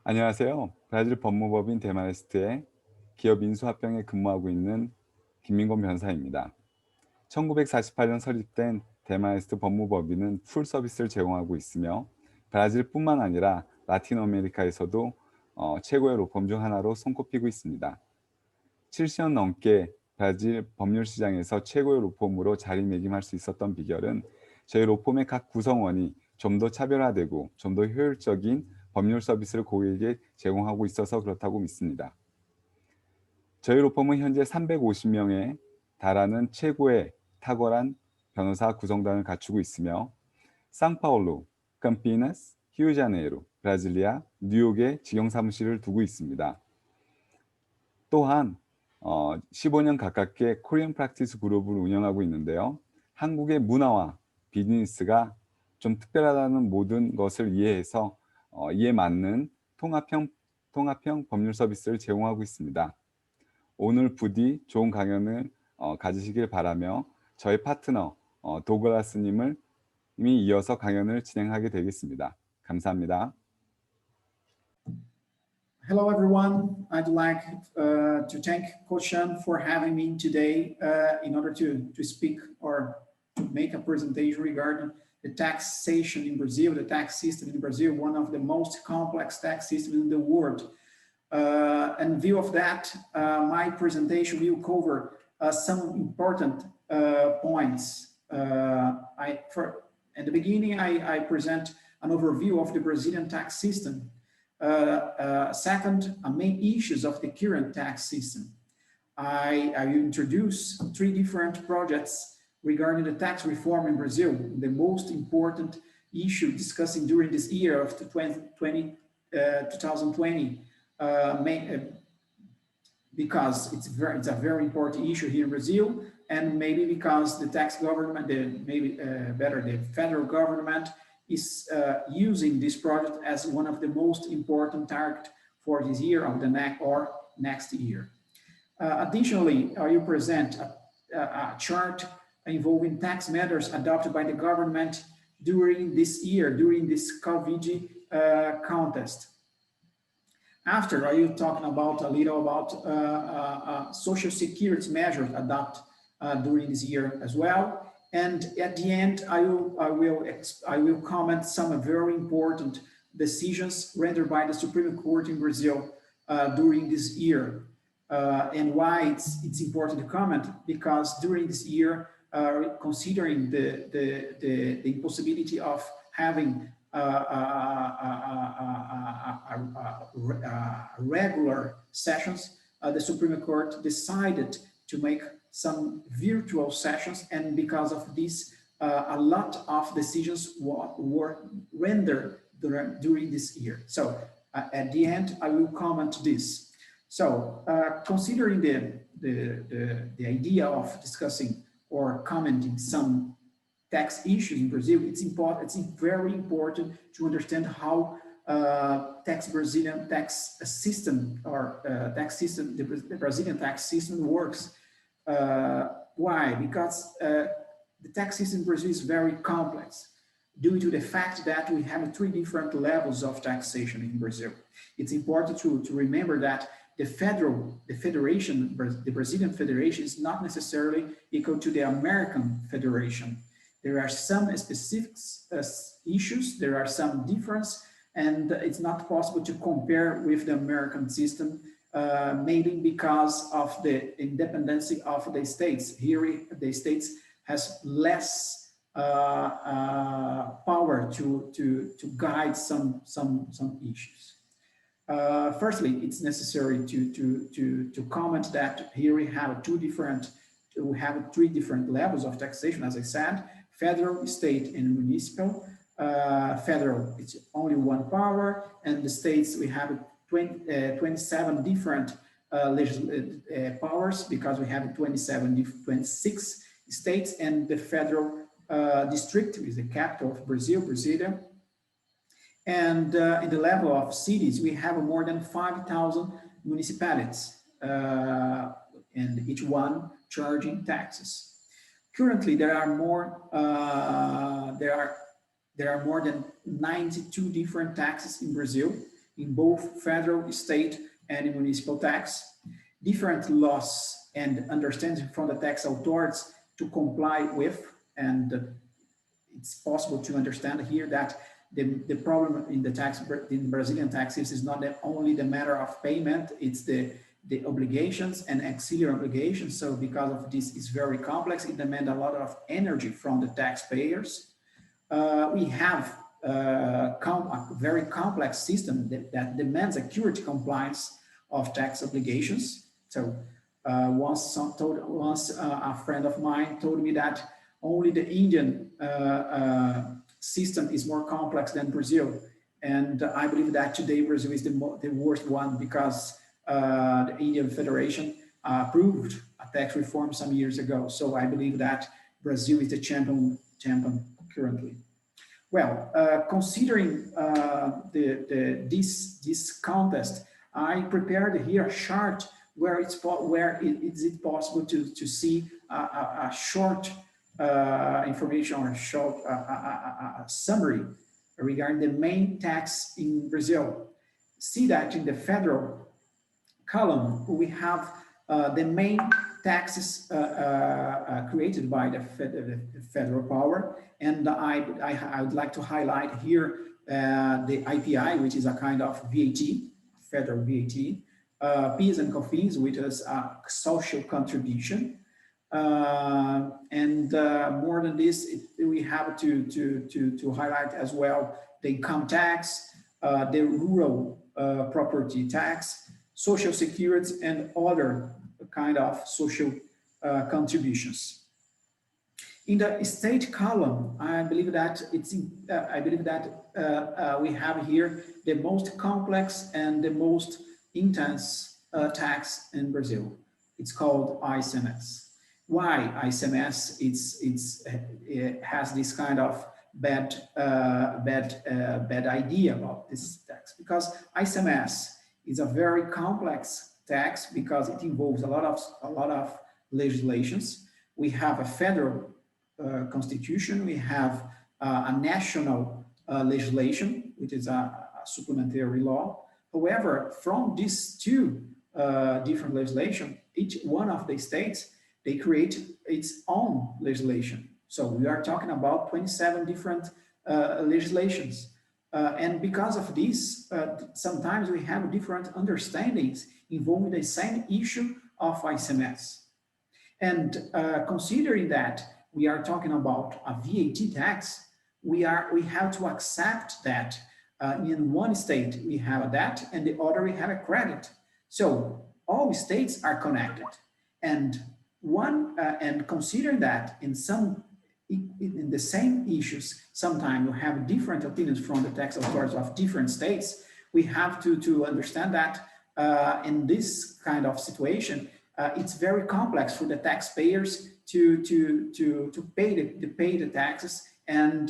안녕하세요. 브라질 법무법인 데마레스트의 기업 인수합병에 근무하고 있는 김민곤 변사입니다. 1948년 설립된 데마레스트 법무법인은 풀 서비스를 제공하고 있으며 브라질뿐만 아니라 라틴 아메리카에서도 최고의 로펌 중 하나로 손꼽히고 있습니다. 70년 넘게 브라질 법률 시장에서 최고의 로펌으로 자리매김할 수 있었던 비결은 저희 로펌의 각 구성원이 좀 더 차별화되고 좀 더 효율적인 법률 서비스를 고객에게 제공하고 있어서 그렇다고 믿습니다. 저희 로펌은 현재 350명에 달하는 최고의 탁월한 변호사 구성단을 갖추고 있으며 상파울루, campinas, 히우자네이루, 브라질리아, 뉴욕에 직영 사무실을 두고 있습니다. 또한 15년 가깝게 코리안 프랙티스 그룹을 운영하고 있는데요. 한국의 문화와 비즈니스가 좀 특별하다는 모든 것을 이해해서 이에 맞는 통합형 법률 서비스를 제공하고 있습니다. 오늘 부디 좋은 강연을 가지시길 바라며 저희 파트너 도글라스님을 이어서 강연을 진행하게 되겠습니다. 감사합니다. Hello, everyone. I'd like to thank Kocham for having me today in order to speak or to make a presentation regarding the taxation in Brazil, the tax system in Brazil, one of the most complex tax systems in the world. In view of that, my presentation will cover some important points. In the beginning, I present an overview of the Brazilian tax system. Second, main issues of the current tax system. I will introduce three different projects regarding the tax reform in Brazil, the most important issue discussing during this year of 2020, because it's a very important issue here in Brazil, and maybe because the tax government, the federal government is using this project as one of the most important targets for this year of the next year. Additionally, I will present a chart involving tax matters adopted by the government during this year, during this COVID contest. After, I will talk a little about social security measures adopted during this year as well. And at the end, I will comment some very important decisions rendered by the Supreme Court in Brazil during this year. And why it's important to comment, because during this year, considering the impossibility of having regular sessions, the Supreme Court decided to make some virtual sessions, and because of this, a lot of decisions were rendered during this year. So at the end, I will comment this. So considering the idea of discussing or commenting some tax issues in Brazil, it's very important to understand how Brazilian tax system or the Brazilian tax system works. Why? Because the tax system in Brazil is very complex due to the fact that we have three different levels of taxation in Brazil. It's important to remember that the Brazilian Federation is not necessarily equal to the American Federation. There are some specific issues, there are some differences, and it's not possible to compare with the American system, mainly because of the independency of the states. Here, the states has less power to guide some issues. Firstly, it's necessary to comment that here we have three different levels of taxation, as I said: federal, state, and municipal. Federal, it's only one power, and the states, we have 27 different powers, because we have 26 states, and the federal district is the capital of Brazil, Brasilia. And in the level of cities, we have more than 5,000 municipalities, and each one charging taxes. Currently, there are more than 92 different taxes in Brazil, in both federal, state, and municipal tax, different laws and understanding from the tax authorities to comply with, and it's possible to understand here that the problem in the Brazilian taxes is not only the matter of payment, it's the obligations and auxiliary obligations. So because of this, it's very complex. It demands a lot of energy from the taxpayers. We have a very complex system that demands accurate compliance of tax obligations. So once a friend of mine told me that only the Indian system is more complex than Brazil. And I believe that today Brazil is the worst one, because the Indian Federation approved a tax reform some years ago. So I believe that Brazil is the champion currently. Well, considering this contest, I prepared here a chart where is it possible to see a short information, or short summary regarding the main tax in Brazil. See that in the federal column, we have the main taxes created by the federal power. And I would like to highlight here the IPI, which is a kind of VAT, federal VAT, PIS and COFINS, which is a social contribution. And more than this, we have to highlight as well the income tax, the rural property tax, social security, and other kind of social contributions. In the state column, I believe that we have here the most complex and the most intense tax in Brazil. It's called ICMS. Why ICMS? It has this kind of bad idea about this tax, because ICMS is a very complex tax because it involves a lot of legislations. We have a federal constitution, we have a national legislation, which is a supplementary law. However, from these two different legislation, each one of the states, they create its own legislation. So we are talking about 27 different legislations. And because of this, sometimes we have different understandings involving the same issue of ICMS. And considering that we are talking about a VAT tax, we have to accept that in one state we have a debt and the other we have a credit. So all states are connected. And considering that in the same issues, sometimes we have different opinions from the tax authorities of different states, we have to understand that in this kind of situation, it's very complex for the taxpayers to pay the taxes and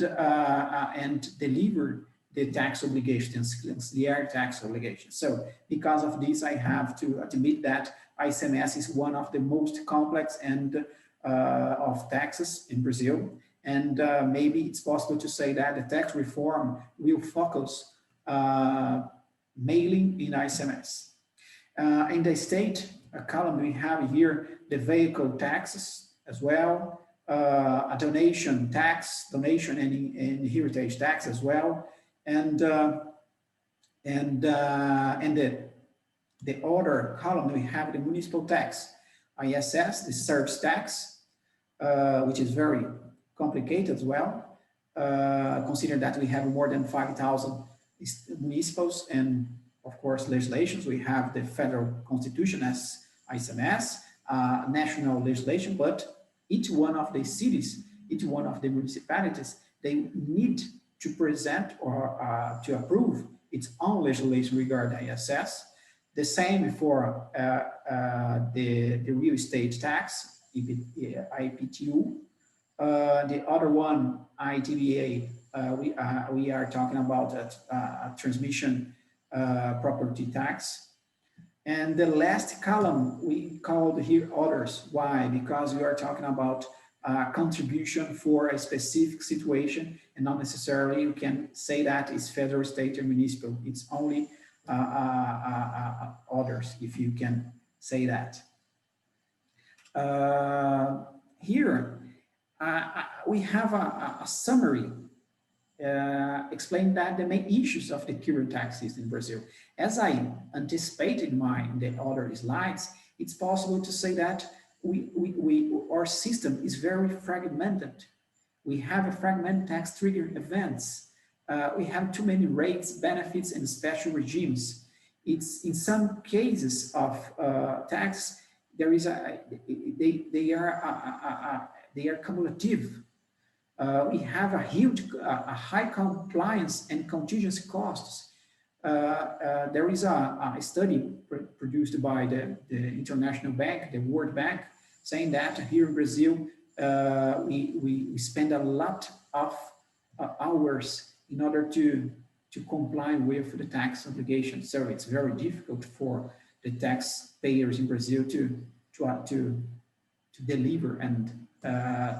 deliver the tax obligations, the air tax obligations. So because of this, I have to admit that ICMS is one of the most complex and of taxes in Brazil. And maybe it's possible to say that the tax reform will focus mainly in ICMS. In the state column, we have here the vehicle taxes as well, a donation tax, donation and heritage tax as well, and the other column we have the municipal tax, ISS, the service tax, which is very complicated as well. Consider that we have more than 5,000 municipals and of course legislations. We have the federal constitution as ICMS, national legislation, but each one of the cities, each one of the municipalities, they need to present or to approve its own legislation regarding ISS. The same for the real estate tax, IPTU. The other one, ITBA, we are talking about a transmission property tax. And the last column, we called here others. Why? Because we are talking about contribution for a specific situation, and not necessarily you can say that it's federal, state, or municipal. It's only others, if you can say that. Here, we have a summary explain that the main issues of the current tax system in Brazil. As I anticipated in the other slides, it's possible to say that our system is very fragmented. We have a fragmented tax trigger events. We have too many rates, benefits, and special regimes. It's in some cases of tax, there is they are cumulative. We have a huge, high compliance and contingency costs. There is a study produced by the International Bank, the World Bank, saying that here in Brazil, we spend a lot of hours in order to comply with the tax obligations. So it's very difficult for the taxpayers in Brazil to deliver and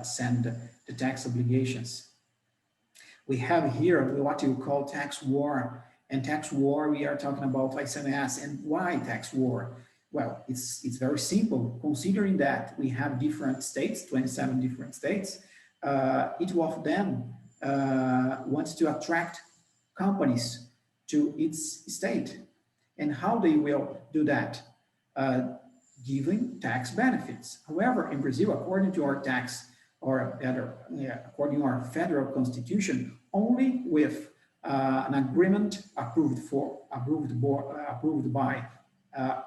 send the tax obligations. We have here what you call tax war. And tax war, we are talking about ICMS. And why tax war? Well, it's very simple. Considering that we have different states, 27 different states, each of them wants to attract companies to its state. And how they will do that? Giving tax benefits. However, in Brazil, according to our tax, or better, according to our federal constitution, only with an agreement approved by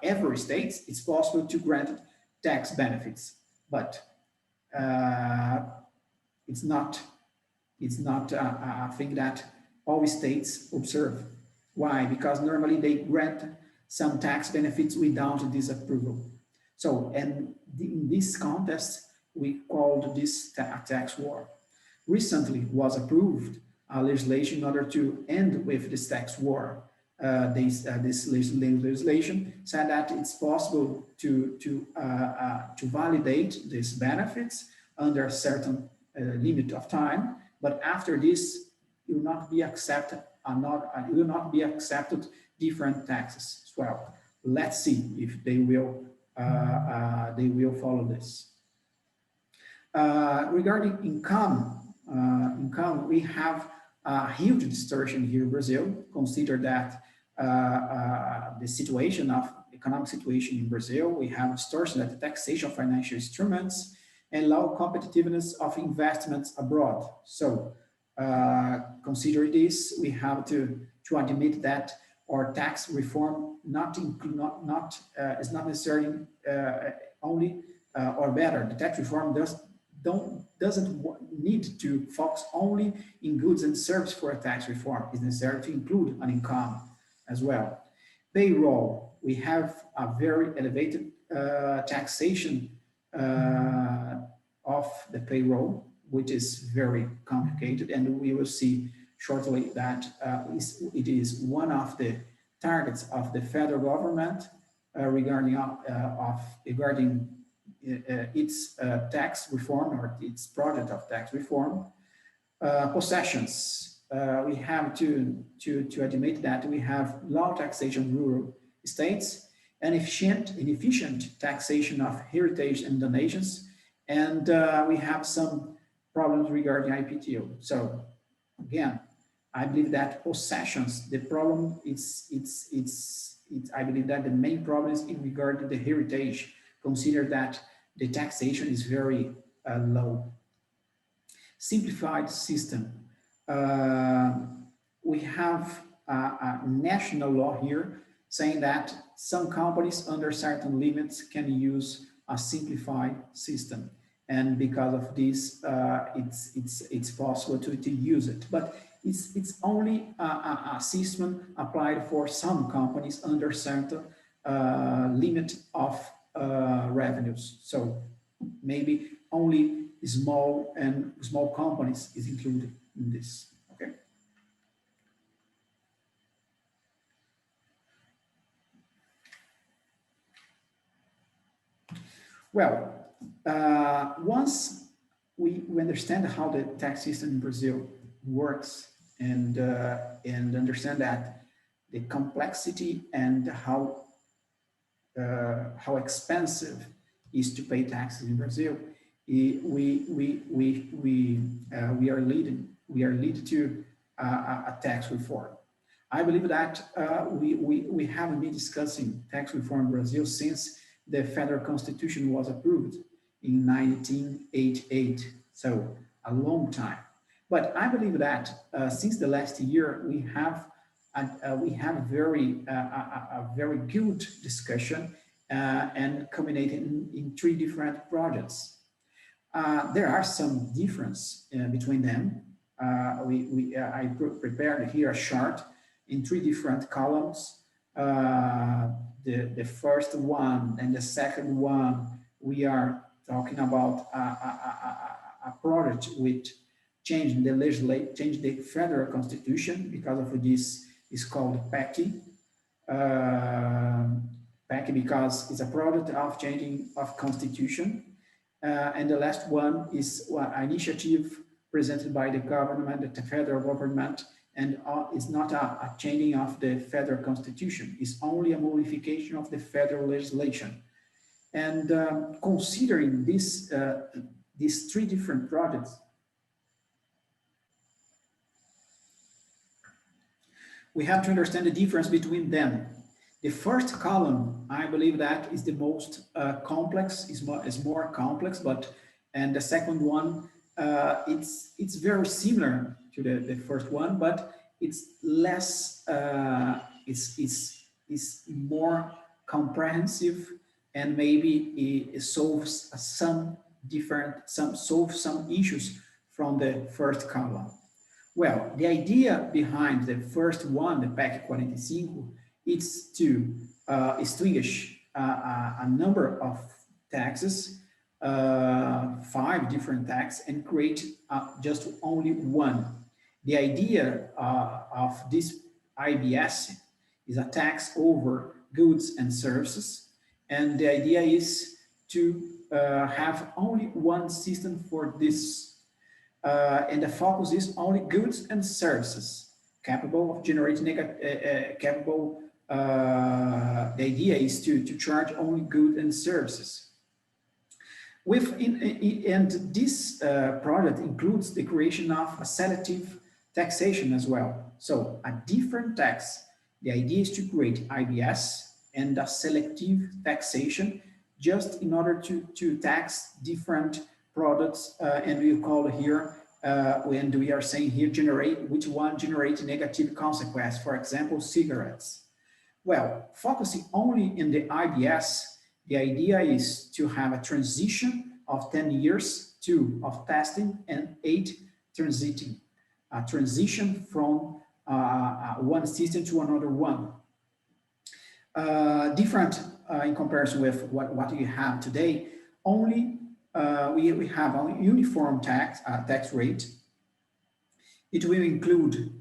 every state, it's possible to grant tax benefits. But it's not a thing that all states observe. Why? Because normally they grant some tax benefits without this approval. So, and in this context, we called this tax war. Recently was approved a legislation in order to end with this tax war. This legislation said that it's possible to validate these benefits under a certain limit of time, but after this, it will not be accepted. Will not be accepted different taxes as well. Let's see if they will follow this. Regarding income, we have a huge distortion here in Brazil. Consider that the situation of economic situation in Brazil, we have distortion at the taxation of financial instruments and low competitiveness of investments abroad. So consider this, we have to admit that our tax reform is not necessarily only or better. The tax reform doesn't need to focus only in goods and services for a tax reform. It's necessary to include an income as well. Payroll, we have a very elevated taxation of the payroll, which is very complicated, and we will see shortly that it is one of the targets of the federal government regarding its tax reform or its project of tax reform. Possessions, we have to admit that we have low taxation in rural states and efficient taxation of heritage and donations, and we have some problems regarding IPTO. So again, I believe that possessions, the problem I believe that the main problem is in regard to the heritage. Consider that the taxation is very low. Simplified system. We have a national law here saying that some companies under certain limits can use a simplified system. And because of this, it's possible to use it. But it's only a system applied for some companies under certain limit of revenues. So maybe only small companies is included in this. Okay. Well, once we understand how the tax system in Brazil works and understand that the complexity and how expensive is to pay taxes in Brazil, we are leading to a tax reform. I believe that we haven't been discussing tax reform in Brazil since the federal constitution was approved in 1988, so a long time. But I believe that since the last year we have a very good discussion and culminated in 3 different projects. There are some difference between them. I prepared here a chart in 3 different columns. The first one and the second one, we are talking about a project with changing the federal constitution. Because of this is called PEC. PEC because it's a product of changing of constitution. And the last one is an initiative presented by the government, the federal government, and it's not a changing of the federal constitution. It's only a modification of the federal legislation. And considering these 3 different projects, we have to understand the difference between them. The first column, I believe that is the most complex, is more complex, and the second one, it's very similar to the first one, but it's less, it's more comprehensive, and maybe it solves some issues from the first column. Well, the idea behind the first one, the PEC 45, it's to extinguish a number of taxes, 5 different taxes, and create just only one. The idea of this IBS is a tax over goods and services, and the idea is to have only one system for this, and the focus is only goods and services capable of generating the idea is to charge only goods and services. And this project includes the creation of a selective taxation as well. So a different tax. The idea is to create IBS and a selective taxation just in order to tax different products, and we call here, when we are saying here, which one generates negative consequence, for example, cigarettes. Well, focusing only in the IBS, the idea is to have a transition of 10 years, 2 of testing and 8 transiting, a transition from one system to another one. Different in comparison with what you have today, only we have a uniform tax rate. It will include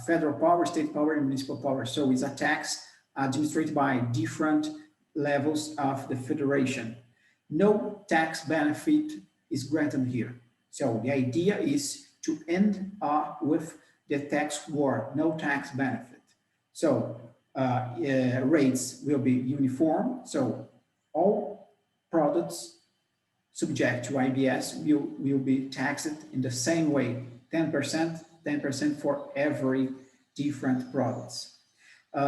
federal power, state power, and municipal power. So it's a tax administered by different levels of the federation. No tax benefit is granted here. So the idea is to end with the tax war, no tax benefit. So rates will be uniform. So all products subject to IBS will be taxed in the same way, 10% for every different products.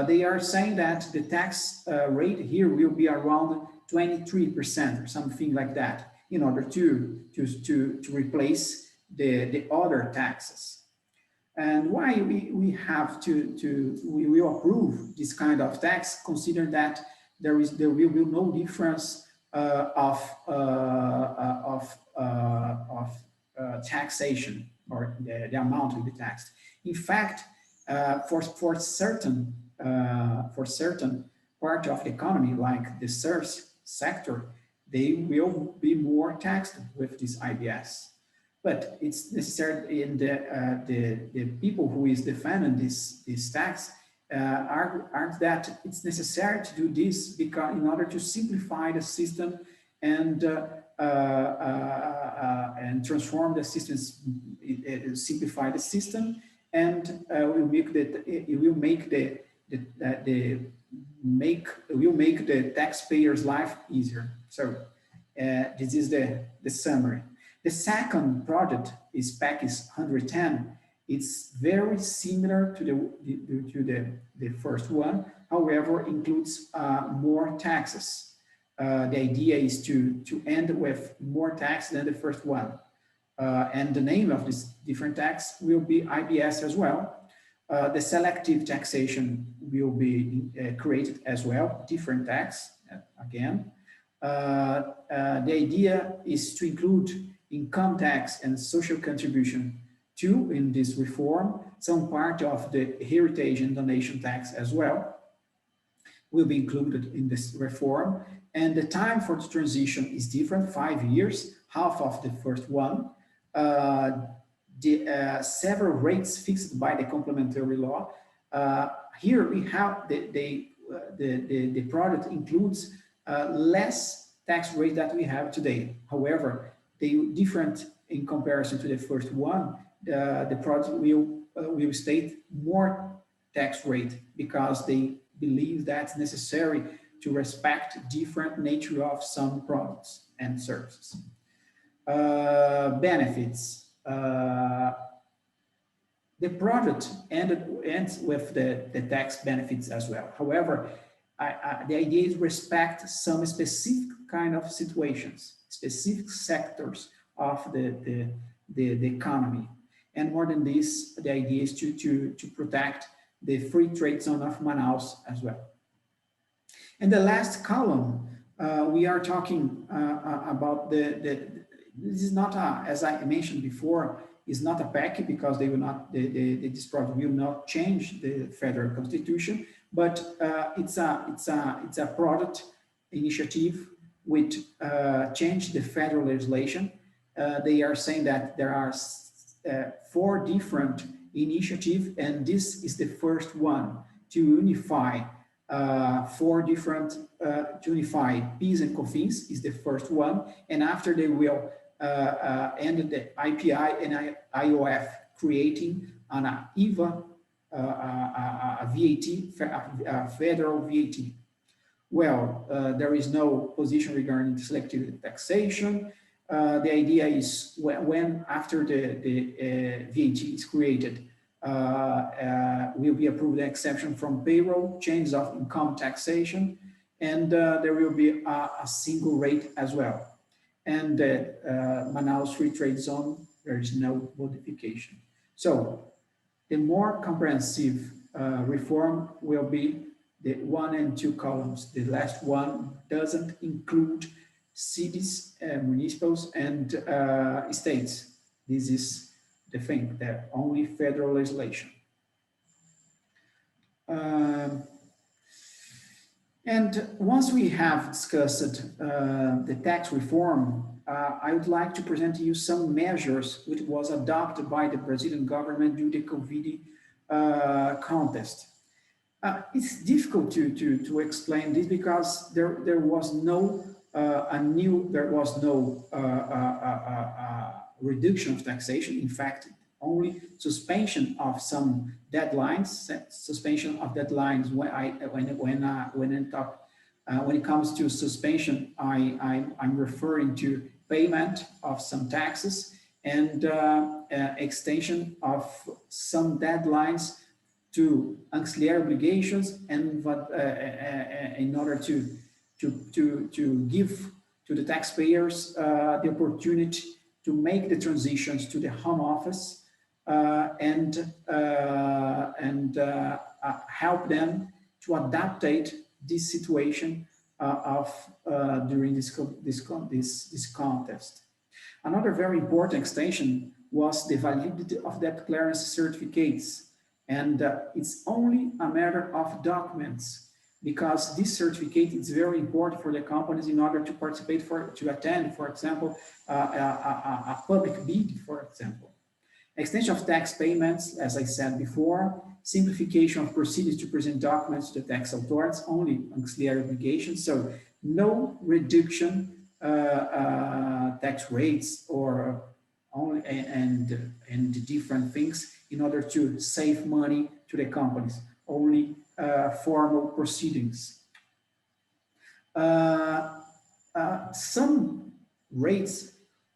They are saying that the tax rate here will be around 23% or something like that, in order to replace the other taxes. And why we will approve this kind of tax, consider that there will be no difference of taxation, or the amount will be taxed. In fact, for certain part of the economy, like the service sector, they will be more taxed with this IBS. But it's necessary, in the people who is defending this tax argue that it's necessary to do this because in order to simplify the system and transform the systems, simplify the system, and it will make will make the taxpayer's life easier. So this is the summary. The second project is package 110. It's very similar to the first one, however, includes more taxes. The idea is to end with more tax than the first one. And the name of this different tax will be IBS as well. The selective taxation will be created as well, different tax, again. The idea is to include income tax and social contribution too in this reform. Some part of the heritage and donation tax as well will be included in this reform. And the time for the transition is different, 5 years, half of the first one. Several rates fixed by the complementary law. Here we have the product includes less tax rate that we have today. However, they different in comparison to the first one. The product will state more tax rate because they believe that's necessary to respect different nature of some products and services. Benefits. The product ends with the tax benefits as well. However, the idea is respect some specific kind of situations, specific sectors of the economy. And more than this, the idea is to protect the free trade zone of Manaus as well. In the last column, we are talking about this is not as I mentioned before, is not a package because they will not, this project will not change the federal constitution, but it's a product initiative which change the federal legislation. They are saying that there are 4 different initiatives, and this is the first one to unify 4 different, to unify PIS and COFINS is the first one, and after they will end the IPI and IOF, creating an IVA, a VAT, a federal VAT. Well, there is no position regarding selective taxation. The idea is when after the VAT is created, will be approved the exception from payroll, change of income taxation, and there will be a single rate as well. And Manaus Free Trade Zone, there is no modification. So the more comprehensive reform will be the 1 and 2 columns. The last one doesn't include cities, municipals, and states. This is the thing, that only federal legislation. And once we have discussed the tax reform, I would like to present to you some measures which was adopted by the Brazilian government during the COVID contest. It's difficult to explain this because there was no reduction of taxation. In fact, only suspension of some deadlines. Suspension of deadlines. When it comes to suspension, I'm referring to payment of some taxes and extension of some deadlines to ancillary obligations, and in order to give to the taxpayers the opportunity to make the transitions to the home office and help them to adaptate this situation during this contest. Another very important extension was the validity of debt clearance certificates, and it's only a matter of documents, because this certificate is very important for the companies in order to participate, to attend, for example, a public bid, for example. Extension of tax payments, as I said before, simplification of procedures to present documents to the tax authorities, only ancillary obligations, so no reduction tax rates or only and different things in order to save money to the companies, only formal proceedings. Some rates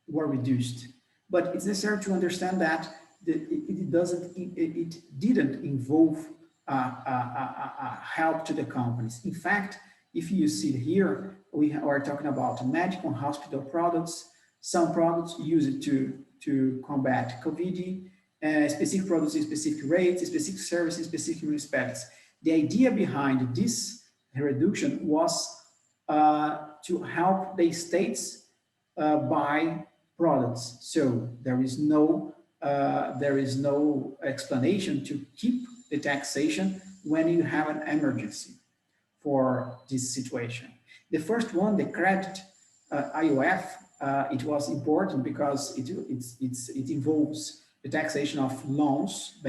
were reduced, but it's necessary to understand that it didn't involve help to the companies. In fact, if you see here, we are talking about medical and hospital products. Some products use it to combat COVID, specific products in specific rates, specific services, specific municipalities. The idea behind this reduction was to help the states buy products. So there is no explanation to keep the taxation when you have an emergency for this situation. The first one, the credit IOF, it was important because it involves the taxation of loans,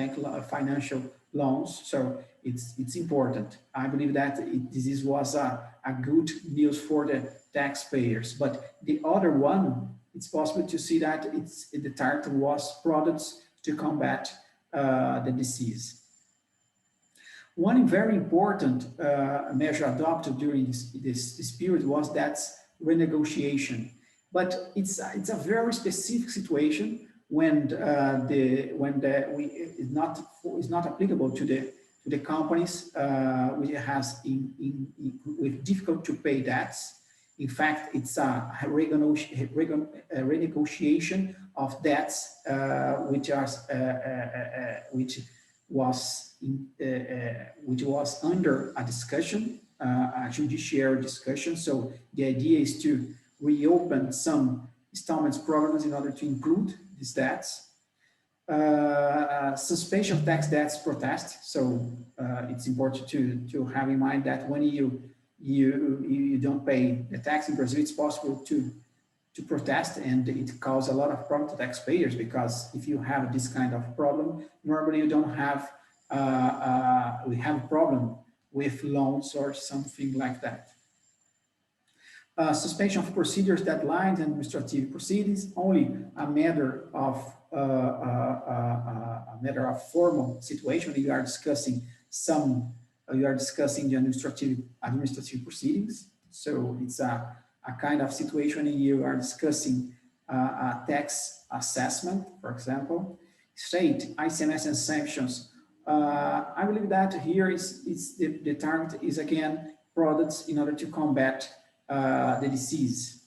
financial loans. So it's important. I believe that this was a good news for the taxpayers. But the other one, it's possible to see that the target was products to combat the disease. One very important measure adopted during this period was that renegotiation. But it's a very specific situation when is not applicable to the companies which has with difficult to pay debts. In fact, it's a renegotiation of debts which was under a discussion, a judiciary discussion. So the idea is to reopen some installments programs in order to include these debts. Suspension of tax debts protest. So it's important to have in mind that when you don't pay the tax in Brazil, it's possible to protest, and it causes a lot of problem to taxpayers, because if you have this kind of problem, normally you don't have we have a problem with loans or something like that. Suspension of procedures, deadlines, and administrative proceedings, only a matter of formal situation. We are discussing the administrative proceedings. So it's a kind of situation you are discussing a tax assessment, for example. State, ICMS, and sanctions. I believe that here the target is again products in order to combat the disease.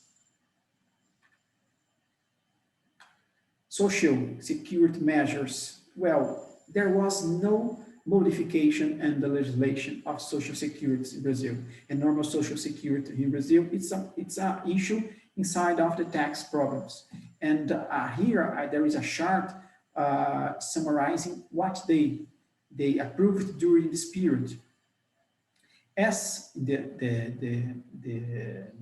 Social security measures. Well, there was no modification in the legislation of social security in Brazil. And normal social security in Brazil, it's an issue inside of the tax programs. And here there is a chart summarizing what they approved during this period. As the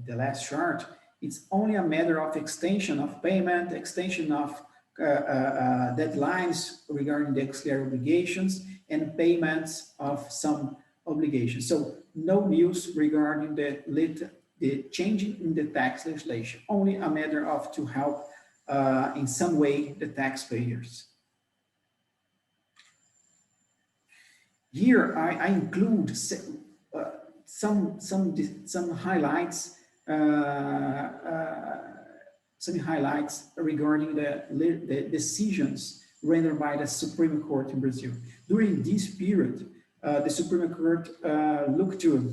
last chart, it's only a matter of extension of payment, extension of deadlines regarding the auxiliary obligations, and payments of some obligations. So no news regarding the changing in the tax legislation, only a matter of to help in some way the taxpayers. Here I include some highlights. Some highlights regarding the decisions rendered by the Supreme Court in Brazil. During this period, the Supreme Court looked to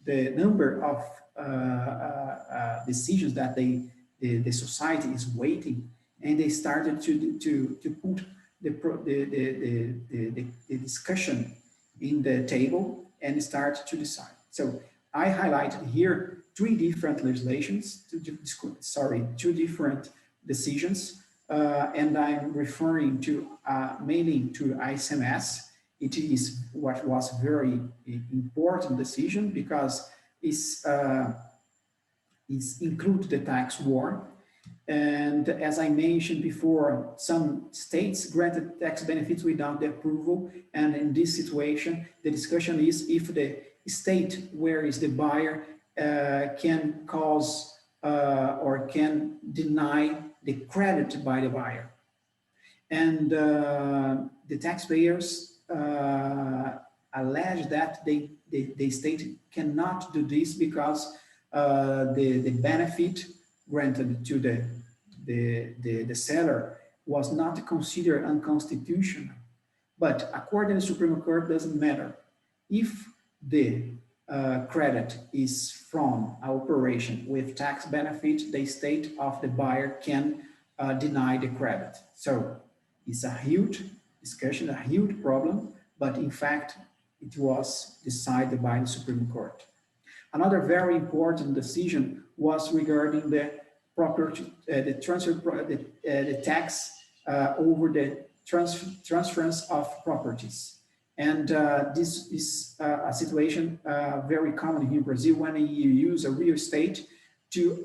the number of decisions that the society is waiting, and they started to put the discussion in the table and start to decide. So I highlighted here two different decisions, and I'm referring to mainly to ICMS. It is what was very important decision because it's include the tax war. And as I mentioned before, some states granted tax benefits without the approval. And in this situation, the discussion is if the state where is the buyer can cause or can deny the credit by the buyer. And the taxpayers allege that the state cannot do this because the benefit granted to the seller was not considered unconstitutional. But according to the Supreme Court, doesn't matter. If the credit is from an operation with tax benefit, the state of the buyer can deny the credit. So it's a huge discussion, a huge problem, but in fact, it was decided by the Supreme Court. Another very important decision was regarding the property, the transfer, the tax over the transference of properties. And this is a situation very common here in Brazil when you use a real estate to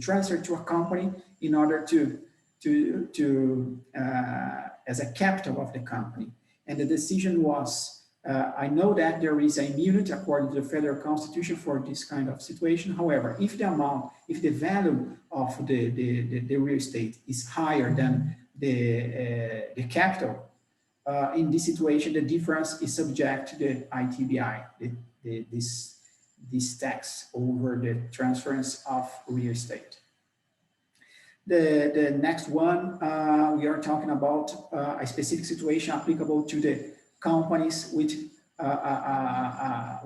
transfer to a company in order as a capital of the company. And the decision was, I know that there is an immunity according to the federal constitution for this kind of situation. However, if the amount, if the value of the real estate is higher than the capital, in this situation, the difference is subject to the ITBI, this tax over the transference of real estate. The next one, we are talking about a specific situation applicable to the companies which are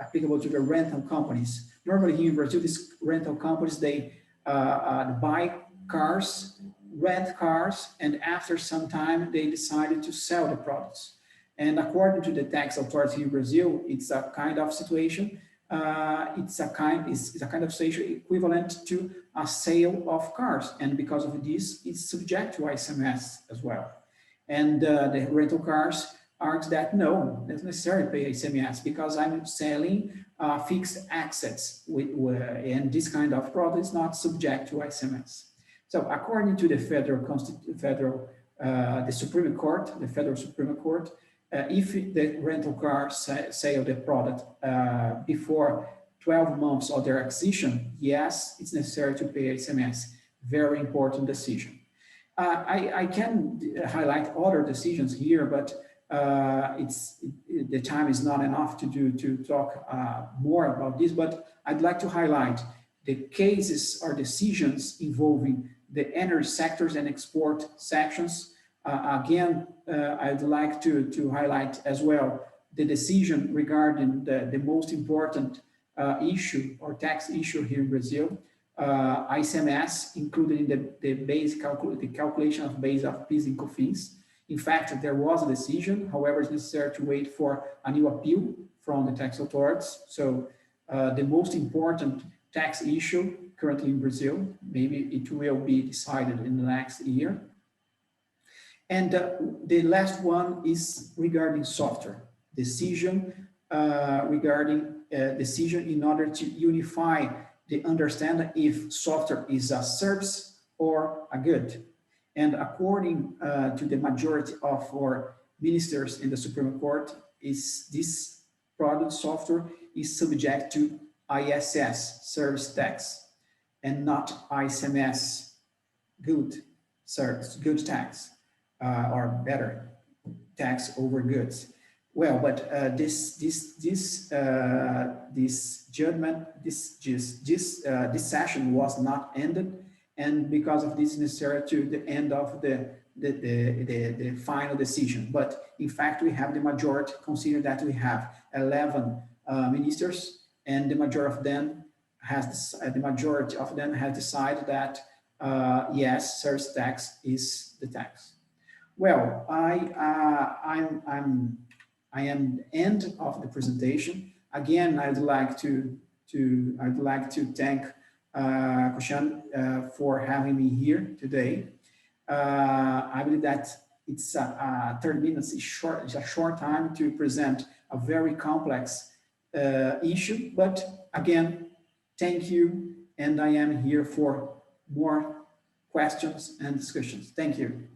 applicable to the rental companies. Normally here in Brazil, these rental companies, they buy cars, rent cars, and after some time, they decided to sell the products. And according to the tax authority in Brazil, it's a kind of situation, it's a kind of situation equivalent to a sale of cars. And because of this, it's subject to ICMS as well. And the rental cars argues that no, it's necessary to pay ICMS because I'm selling fixed assets and this kind of product is not subject to ICMS. So according to the the Supreme Court, the Federal Supreme Court, if the rental car sale the product before 12 months of their acquisition, yes, it's necessary to pay ICMS. Very important decision. I can highlight other decisions here, but the time is not enough to talk more about this, but I'd like to highlight the cases or decisions involving the energy sectors and export sections. Again, I'd like to highlight as well the decision regarding the most important issue or tax issue here in Brazil, ICMS, included in the calculation of base of PIS and COFINS. In fact, there was a decision, however, it's necessary to wait for a new appeal from the tax authorities. So the most important tax issue currently in Brazil, maybe it will be decided in the next year. And the last one is regarding software. Decision regarding decision in order to unify the understanding if software is a service or a good. And according to the majority of our ministers in the Supreme Court, this product software is subject to ISS, service tax, and not ICMS, good tax, or better, tax over goods. Well, but this judgment, this session was not ended, and because of this, necessary to the end of the final decision. But in fact, we have the majority. Consider that we have 11 ministers, and the majority of them has decided that yes, service tax is the tax. Well, I am the end of the presentation. Again, I'd like to thank Kocham for having me here today. I believe that it's 30 minutes is short. It's a short time to present a very complex issue. But again, thank you, and I am here for more questions and discussions. Thank you.